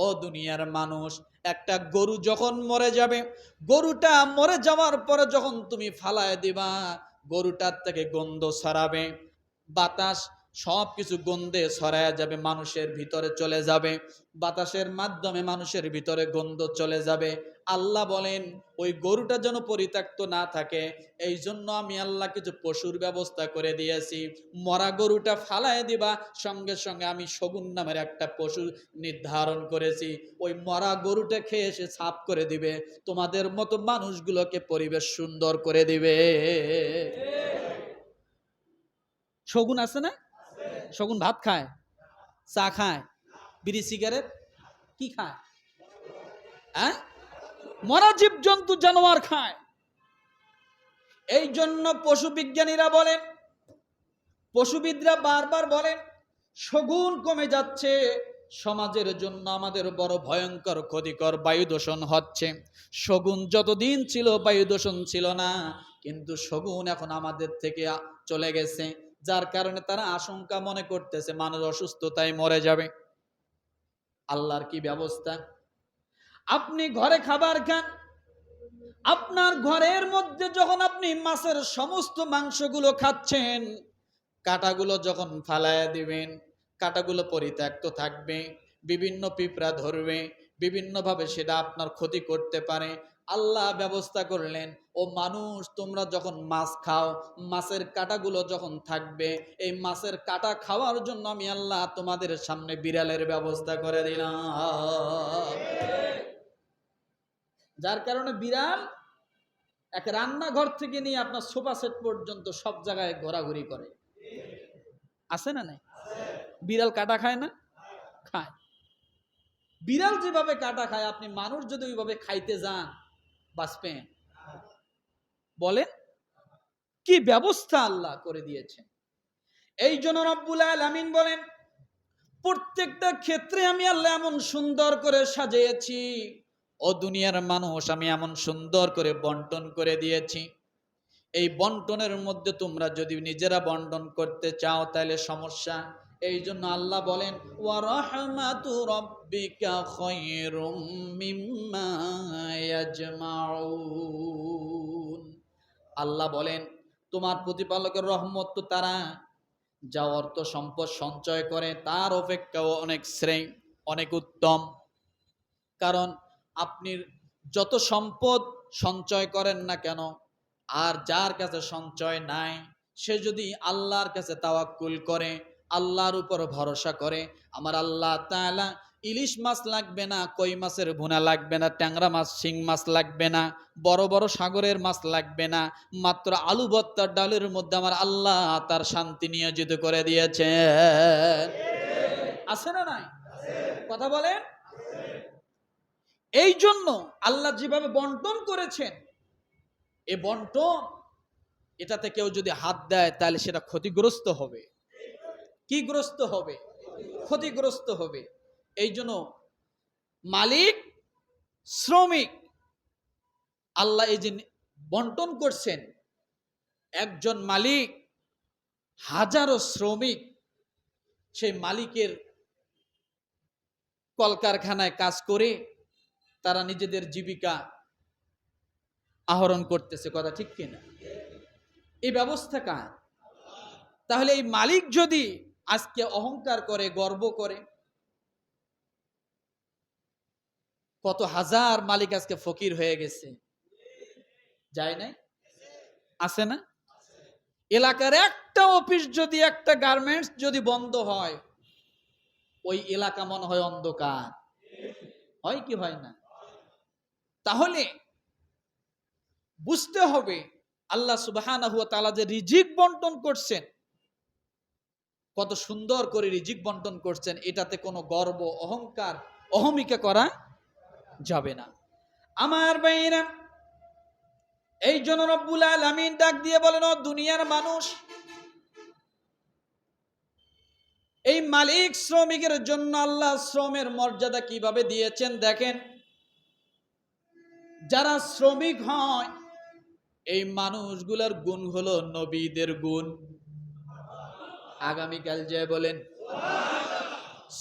ও দুনিয়ার মানুষ, একটা গরু যখন মরে যাবে, গরুটা মরে যাওয়ার পরে যখন তুমি ফালায় দিবা, গরুটার থেকে গন্ধ ছড়াবে, বাতাস সব কিছু গন্ধে ছড়ায় যাবে, মানুষের ভিতরে চলে যাবে, বাতাসের মাধ্যমে মানুষের ভিতরে গন্ধ চলে যাবে। আল্লাহ বলেন ওই গরুটা যেন পরিত্যক্ত না থাকে, এই জন্য আমি আল্লাহ কিছু পশুর ব্যবস্থা করে দিয়েছি। মরা গরুটা ফালায় দিবা, সঙ্গে সঙ্গে আমি শগুন নামের একটা পশু নির্ধারণ করেছি, ওই মরা গরুটা খেয়ে এসে সাফ করে দিবে, তোমাদের মতো মানুষগুলোকে পরিবেশ সুন্দর করে দিবে। শগুন আছে না? শগুন ভাত খায়, চা খায়, বিড়ি সিগারেট কি খায়? হ্যাঁ, মরা জীব জন্তু জানোয়ার খায়। এই জন্য পশু বিজ্ঞানীরা বলেন, পশুবিদরা বারবার বলেন, শগুন কমে যাচ্ছে, সমাজের জন্য আমাদের বড় ভয়ঙ্কর ক্ষতিকর বায়ু দূষণ হচ্ছে। শগুন যতদিন ছিল বায়ু দূষণ ছিল না, কিন্তু শগুন এখন আমাদের থেকে চলে গেছে, যার কারণে তারা আশঙ্কা মনে করতেছে মানুষ অসুস্থতায় মরে যাবে। আল্লাহর কি ব্যবস্থা! আপনি ঘরে খাবার খান, আপনার ঘরের মধ্যে যখন আপনি মাছের সমস্ত মাংসগুলো খাচ্ছেন, কাঁটাগুলো যখন ফালায়া দিবেন, কাঁটাগুলো পরিত্যক্ত থাকবে, বিভিন্ন পিঁপড়া ধরবে, বিভিন্নভাবে সেটা আপনার ক্ষতি করতে পারে। আল্লাহ ব্যবস্থা করলেন, ও মানুষ তোমরা যখন মাছ খাও, মাছের কাঁটাগুলো যখন থাকবে, এই মাছের কাঁটা খাওয়ার জন্য আমি আল্লাহ তোমাদের সামনে বিড়ালের ব্যবস্থা করে দিলাম, যার কারণে বিড়াল এক রান্নাঘর থেকে নিয়ে আপনার সোফা সেট পর্যন্ত সব জায়গায় ঘোরাঘুরি করে। আছে না নাই? বিড়াল কাটা খায় না? খায়। বিড়াল যেভাবে কাটা খায়, আপনি মানুষ যদি ওইভাবে খাইতে যান, বাঁচবেন? বলেন, কি ব্যবস্থা আল্লাহ করে দিয়েছেন। এই জন্য রব্বুল আলামিন বলেন, প্রত্যেকটা ক্ষেত্রে আমি আল্লাহ এমন সুন্দর করে সাজিয়েছি, ও দুনিয়ার মানুষ আমি এমন সুন্দর করে বন্টন করে দিয়েছি। এই বন্টনের মধ্যে তোমরা যদি নিজেরা বন্টন করতে চাও তাহলে সমস্যা। এই জন্য আল্লাহ বলেন, ওয়া রাহমাতু রাব্বিকা খায়রুম মিম্মা ইয়াজমাউন। আল্লাহ বলেন, তোমার প্রতিপালকের রহমত তো তারা যা অর্থ সম্পদ সঞ্চয় করে তার অপেক্ষাও অনেক শ্রেয়, অনেক উত্তম। কারণ আপনি যত সম্পদ সঞ্চয় করেন না কেন, আর যার কাছে সঞ্চয় নাই, সে যদি আল্লাহর কাছে তাওয়াক্কুল করে, আল্লাহর উপর ভরসা করে, আমার আল্লাহ তাআলা ইলিশ মাছ লাগবে না, কই মাছের ভুনা লাগবে না, ট্যাংরা মাছ শিং মাছ লাগবে না, বড় বড় সাগরের মাছ লাগবে না, মাত্র আলু ভর্তার ডালের মধ্যে আমার আল্লাহ তার শান্তি নিয়োজিত করে দিয়েছে। আছে না নাই? কথা বলেন। এই জন্য আল্লাহ যেভাবে বন্টন করেছেন, এ বন্টন, এটাতে কেউ যদি হাত দেয় তাহলে সেটা ক্ষতিগ্রস্ত হবে। কি গ্রস্ত হবে? ক্ষতিগ্রস্ত হবে। এই জন্য মালিক, শ্রমিক, আল্লাহ এই যে বন্টন করছেন, একজন মালিক, হাজারো শ্রমিক সেই মালিকের কলকারখানায় কাজ করে তারা নিজেদের জীবিকা আহরণ করতেছে। কথা ঠিক কিনা? এই ব্যবস্থা কার? তাহলে এই মালিক যদি আজকে অহংকার করে, গর্ব করে, কত হাজার মালিক আজকে ফকির হয়ে গেছে, যায় নাই? আছে না? এলাকার একটা অফিস যদি, একটা গার্মেন্টস যদি বন্ধ হয়, ওই এলাকা মনে হয় অন্ধকার। হয় কি হয় না? তাহলে বুঝতে হবে আল্লাহ সুবহানাহু ওয়া তাআলা যে রিজিক বন্টন করছেন, কত সুন্দর করে রিজিক বন্টন করছেন, এটাতে কোনো গর্ব, অহংকার, অহমিকা করা যাবে না। আমার ভাইরা, এই জন্য রব্বুল আলামিন ডাক দিয়ে বলেন, ও দুনিয়ার মানুষ, এই মালিক শ্রমিকের জন্য আল্লাহ শ্রমের মর্যাদা কিভাবে দিয়েছেন দেখেন। যারা শ্রমিক হয়, এই মানুষগুলোর গুণ হলো নবীদের গুণ। আগামীকাল যে বলেন,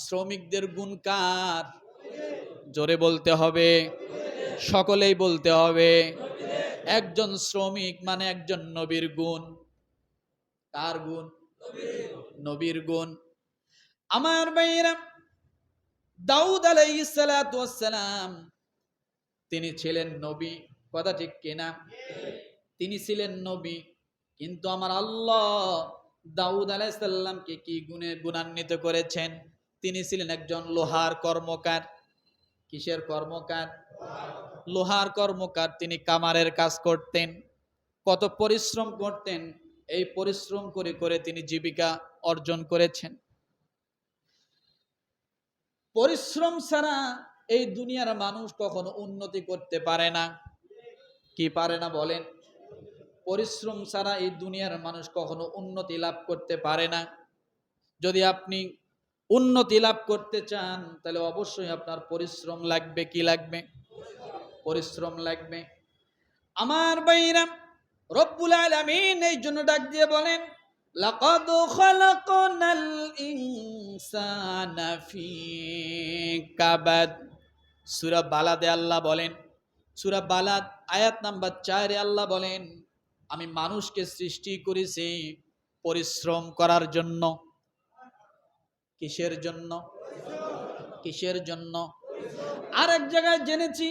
শ্রমিকদের গুণ কার? জোরে বলতে হবে, সকলেই বলতে হবে। একজন শ্রমিক মানে একজন নবীর গুণ। কার গুণ? নবীর গুণ। আমার ভাইয়েরা, দাউদ আলাইহিস সালাতু ওয়াস সালাম, তিনি ছিলেন নবী। কথা ঠিক কিনা? তিনি ছিলেন নবী, কিন্তু আমার আল্লাহ দাউদ আলাইহিস সালামকে কি গুণে গুণান্বিত করেছেন? তিনি ছিলেন একজন লোহার কর্মকার। কিসের কর্মকার? লোহার কর্মকার। তিনি কামারের কাজ করতেন, কত পরিশ্রম করতেন। এই পরিশ্রম করে করে তিনি জীবিকা অর্জন করেছেন। পরিশ্রম ছাড়া এই দুনিয়ার মানুষ কখনো উন্নতি করতে পারে না। কি পারে না বলেন? পরিশ্রম ছাড়া এই দুনিয়ার মানুষ কখনো উন্নতি লাভ করতে পারে না। যদি আপনি উন্নতি লাভ করতে চান, তাহলে অবশ্যই আপনার পরিশ্রম লাগবে। কি লাগবে? পরিশ্রম লাগবে। আমার ভাইরা, রব্বুল আলামিন এই জন্য ডাক দিয়ে বলেন, লাকাদ খালাকনাল ইনসানা ফি কাবাদ। সূরা বালাদে আল্লাহ বলেন, সূরা বালাদ আয়াত নাম্বার 4 এ আল্লাহ বলেন, আমি মানুষকে সৃষ্টি করেছি পরিশ্রম করার জন্য। কিসের জন্য? কিসের জন্য? আর এক জায়গায় জেনেছি,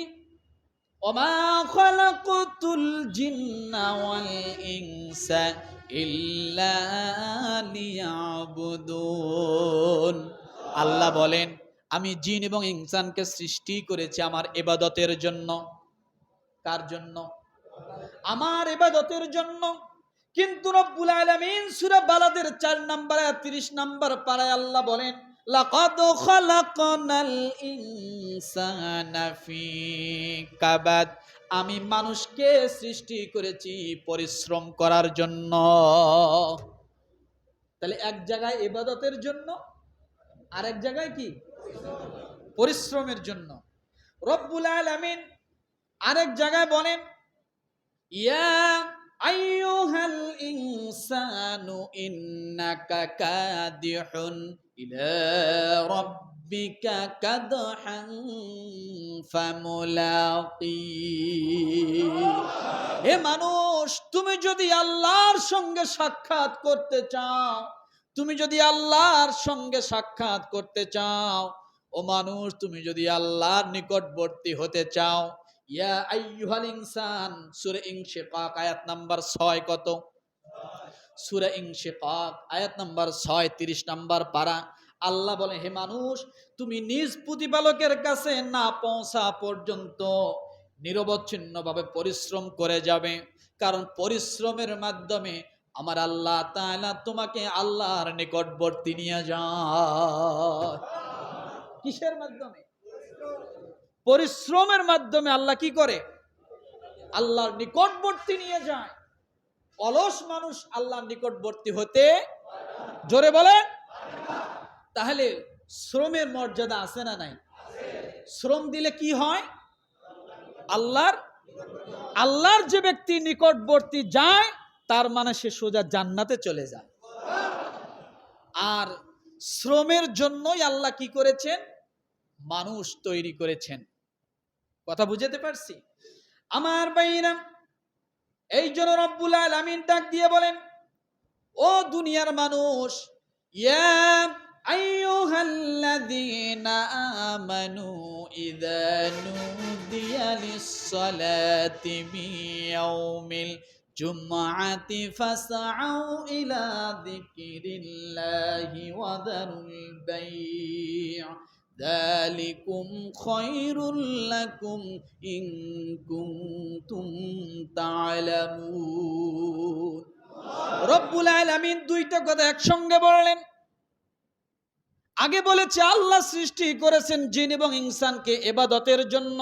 ওমা খালাকতুল জিন্না ওয়াল ইনসা ইল্লা লিয়াবুদুন। আল্লাহ বলেন, আমি জিন এবং ইনসানকে সৃষ্টি করেছি আমার ইবাদতের জন্য। কার জন্য? আমার ইবাদতের জন্য। কিন্তু রব্বুল আলামিন সূরা বালাদের 4 নম্বর 30 নম্বর পারায় আল্লাহ বলেন, লাকাদ খালাকনাল ইনসানা ফি কাবাদ। আমি মানুষকে সৃষ্টি করেছি পরিশ্রম করার জন্য। তাহলে এক জায়গায় ইবাদতের জন্য, আর এক জায়গায় কি? পরিশ্রমের জন্য। রব্বুল আলামিন আরেক জায়গায় বলেন, ইয়া আইয়ুহাল ইনসান ইনসানু ইন্নাকা কাদিহুন ইলা রাব্বিকা কাদহান ফামুলাকি। হে মানুষ, তুমি যদি আল্লাহর সঙ্গে সাক্ষাৎ করতে চাও, তুমি যদি আল্লাহর সঙ্গে সাক্ষাৎ করতে চাও, ও মানুষ তুমি যদি আল্লাহর নিকটবর্তী হতে চাও, ইয়া আইয়ুহাল ইনসান, সূরা ইনশিকাক আয়াত নাম্বার 6 কত? সূরা ইনশিকাক আয়াত নাম্বার 6 30 নাম্বার পারা। আল্লাহ বলে, হে মানুষ, তুমি নিজ প্রতিপালকের কাছে না পৌঁছা পর্যন্ত নিরবচ্ছিন্নভাবে পরিশ্রম করে যাবে, কারণ পরিশ্রমের মাধ্যমে আমার আল্লাহ তাআলা তোমাকে আল্লাহর নিকটবর্তী নিয়ে যায়। কিসের মাধ্যমে? পরিশ্রমের মাধ্যমে আল্লাহ কি করে? আল্লাহর নিকটবর্তী নিয়ে যায়। অলস মানুষ আল্লাহর নিকটবর্তী হতে, জোরে বলেন, তাহলে শ্রমের মর্যাদা আছে না নাই? শ্রম দিলে কি হয়? আল্লাহর যে ব্যক্তি নিকটবর্তী যায় তার মানে সে সোজা জান্নাতে চলে যায়। আর শ্রমের জন্যই আল্লাহ কি করেছেন? মানুষ তৈরি করেছেন। কথা বুঝাতে পারছি? আমার ভাইরা, এই জন্য রব্বুল আলামিন ডাক দিয়ে বলেন, ও দুনিয়ার মানুষ, ইয়া আইয়ুহাল্লাযীনা আমানু ইযা নুদিয়া লিস-সালাতি মিন জুমআতি ফাসআউ ইলা যিকরিল্লাহি ওয়া যারুল বাই', যালিকুম খায়রুল লাকুম ইন কুনতুম তা'লামুন। রব্বুল আলামিন দুইটা কথা একসঙ্গে বললেন। আগে বলেছে আল্লাহ সৃষ্টি করেছেন জিন এবং ইনসানকে ইবাদতের জন্য,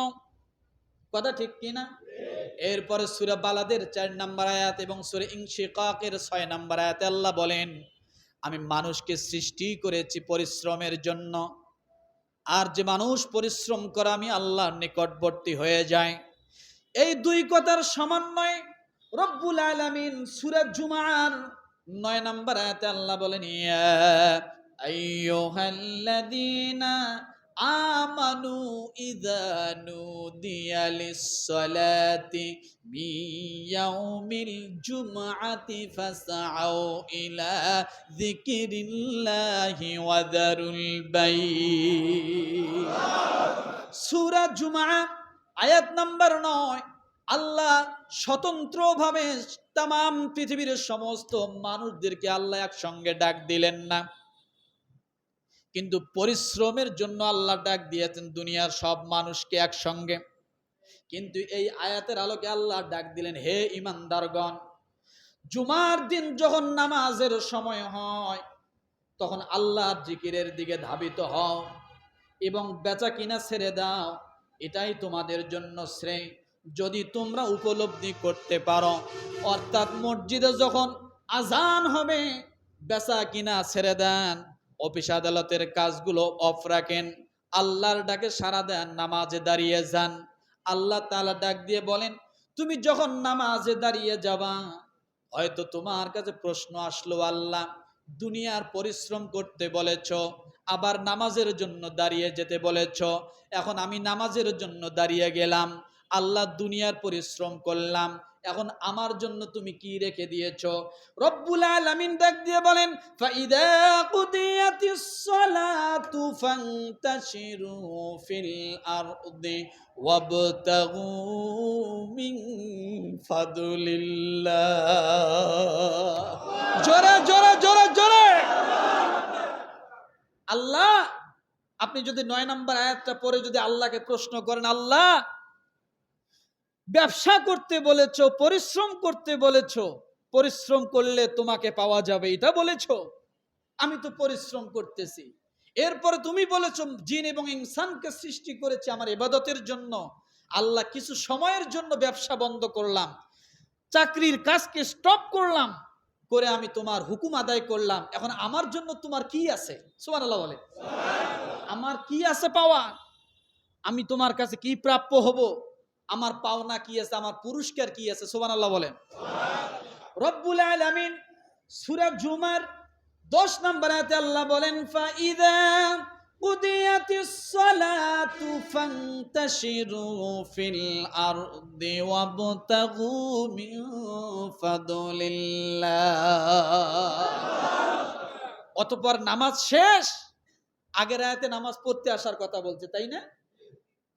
কথা ঠিক কিনা? এরপরে সূরা বালাদের 4 নম্বর আয়াত এবং সূরা ইনশিকাকের 6 নম্বর আয়াতে আল্লাহ বলেন, আমি মানুষকে সৃষ্টি করেছি পরিশ্রমের জন্য, আর যে মানুষ পরিশ্রম করে আমি আল্লাহর নিকটবর্তী হয়ে যায়। এই দুই কথার সমন্বয়ে রব্বুল আলামিন সূরা জুমার 9 নম্বর আয়াতে আল্লাহ বলেন, ইয়া আইয়ুহাল্লাযীনা আমানু ইযা নুদিয়া লিস-সালাতি মিন ইয়াউমিল জুমআতি ফাসআউ ইলা যিকরিল্লাহি ওয়া যারুল বাই'। সূরা জুমআ আয়াত নাম্বার 9। আল্লাহ স্বতন্ত্রভাবে তাম পৃথিবীর সমস্ত মানুষদেরকে আল্লাহ একসঙ্গে ডাক দিলেন না, কিন্তু পরিশ্রমের জন্য আল্লাহ ডাক দিয়েছেন দুনিয়ার সব মানুষকে একসঙ্গে। কিন্তু এই আয়াতের আলোকে আল্লাহ ডাক দিলেন, হে ঈমানদারগণ, জুমার দিন যখন নামাজের সময় হয় তখন আল্লাহর জিকিরের দিকে ধাবিত হও এবং বেচা কিনা ছেড়ে দাও, এটাই তোমাদের জন্য শ্রেয়। যদি তোমরা উপলব্ধি করতে পারো, অর্থাৎ মসজিদে যখন আজান হবে বেচা কিনা ছেড়ে দেন, অফিস আদালতের কাজগুলো অফ রাখেন, আল্লাহর ডাকে সাড়া দেন, নামাজে দাঁড়িয়ে যান। আল্লাহ তাআলা ডাক দিয়ে বলেন, তুমি যখন নামাজে দাঁড়িয়ে যাবা, হয়তো তোমার কাছে প্রশ্ন আসলো, আল্লাহ দুনিয়ার পরিশ্রম করতে বলেছ, আবার নামাজের জন্য দাঁড়িয়ে যেতে বলেছ, এখন আমি নামাজের জন্য দাঁড়িয়ে গেলাম, আল্লাহ দুনিয়ার পরিশ্রম করলাম, এখন আমার জন্য তুমি কি রেখে দিয়েছো? রব্বুল আলামিন ডাক দিয়ে বলেন, ফাইদা কুদিয়াতিস সালাতু ফান্তাশিরু ফিল আরদি ওয়াবতাগু মিন ফাদলিল্লাহ। জোরে জোরে জোরে জোরে আল্লাহ, আপনি যদি 9 নম্বর আয়াতটা পড়ে যদি আল্লাহকে প্রশ্ন করেন, আল্লাহ ব্যবসা করতে বলেছো, পরিশ্রম করতে বলেছো, পরিশ্রম করলে তোমাকে পাওয়া যাবে এটা বলেছো, আমি তো পরিশ্রম করতেছি। এরপরে তুমি বলেছো জিন এবং ইনসানকে সৃষ্টি করেছে আমার ইবাদতের জন্য, আল্লাহ কিছু সময়ের জন্য ব্যবসা বন্ধ করলাম, চাকরির কাজকে স্টপ করলাম, করে আমি তোমার হুকুম আদায় করলাম, এখন আমার জন্য তোমার কি আছে? সুবহানাল্লাহ বলে, আমার কি আছে পাওয়া? আমি তোমার কাছে কি প্রাপ্য হব? আমার পাওনা কি আছে? আমার পুরস্কার কি আছে? সুবহানাল্লাহ বলেন। রব্বুল আলামিন সূরা জুমার 10 নম্বর আয়াতে আল্লাহ বলেন ফাইদা কুদিয়াতিস সালাতু ফান্তাশিরু ফিল আরদি ওয়াবতাগু মিন ফাদলিল্লাহ। অতঃপর নামাজ শেষ, আগের আয়াতে নামাজ পড়তে আসার কথা বলছে, তাই না?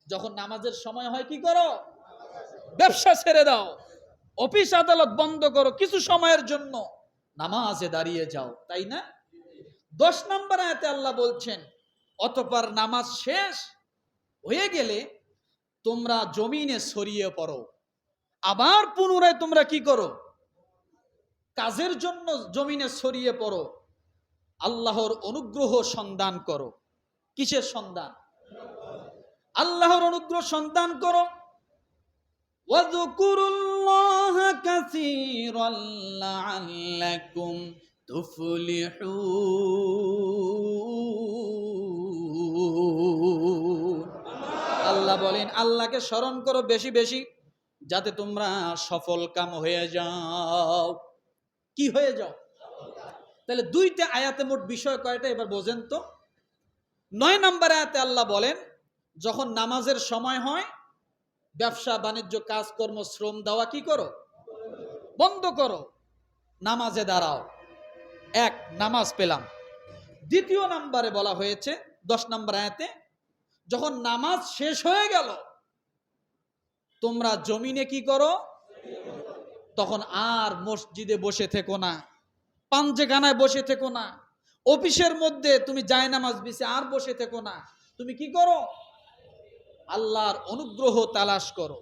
যখন নামাজের সময় হয় কি করো? ব্যবসা ছেড়ে দাও, অফিস আদালত বন্ধ করো, কিছু সময়ের জন্য নামাজে দাঁড়িয়ে যাও, তাই না? 10 নম্বর আয়াতে আল্লাহ বলছেন অতঃপর নামাজ শেষ হয়ে গেলে তোমরা জমিনে ছড়িয়ে পড়ো, আবার পুনরায় তোমরা কি করো? কাজের জন্য জমিনে ছড়িয়ে পড়ো, আল্লাহর অনুগ্রহ সন্ধান করো। কিসের সন্ধান? আল্লাহর অনুগ্রহ সন্ধান করো। ওয়াযকুরুল্লাহা কাসীরান লাআল্লাকুম তুফলিহুন। আল্লাহ বলেন আল্লাহকে স্মরণ করো বেশি বেশি, যাতে তোমরা সফল কাম হয়ে যাও। কি হয়ে যাও? তাহলে দুইটা আয়াতে মোট বিষয় কয়টা এবার বোঝেন তো। 9 নম্বর আয়াতে আল্লাহ বলেন যখন নামাজের সময় হয় ব্যবসা বাণিজ্য কাজকর্ম শ্রম দেওয়া কি করো? বন্ধ করো, নামাজে দাঁড়াও। এক, নামাজ পেলাম। দ্বিতীয় নম্বরে বলা হয়েছে 10 নম্বর আয়াতে যখন নামাজ শেষ হয়ে গেল তোমরা জমিনে কি করো? তখন আর মসজিদে বসে থেকো না, পাঞ্জেখানায় বসে থেকো না, অফিসের মধ্যে তুমি জায়নামাজ বিছে আর বসে থেকো না। তুমি কি করো? আল্লাহর অনুগ্রহ তালাশ করো।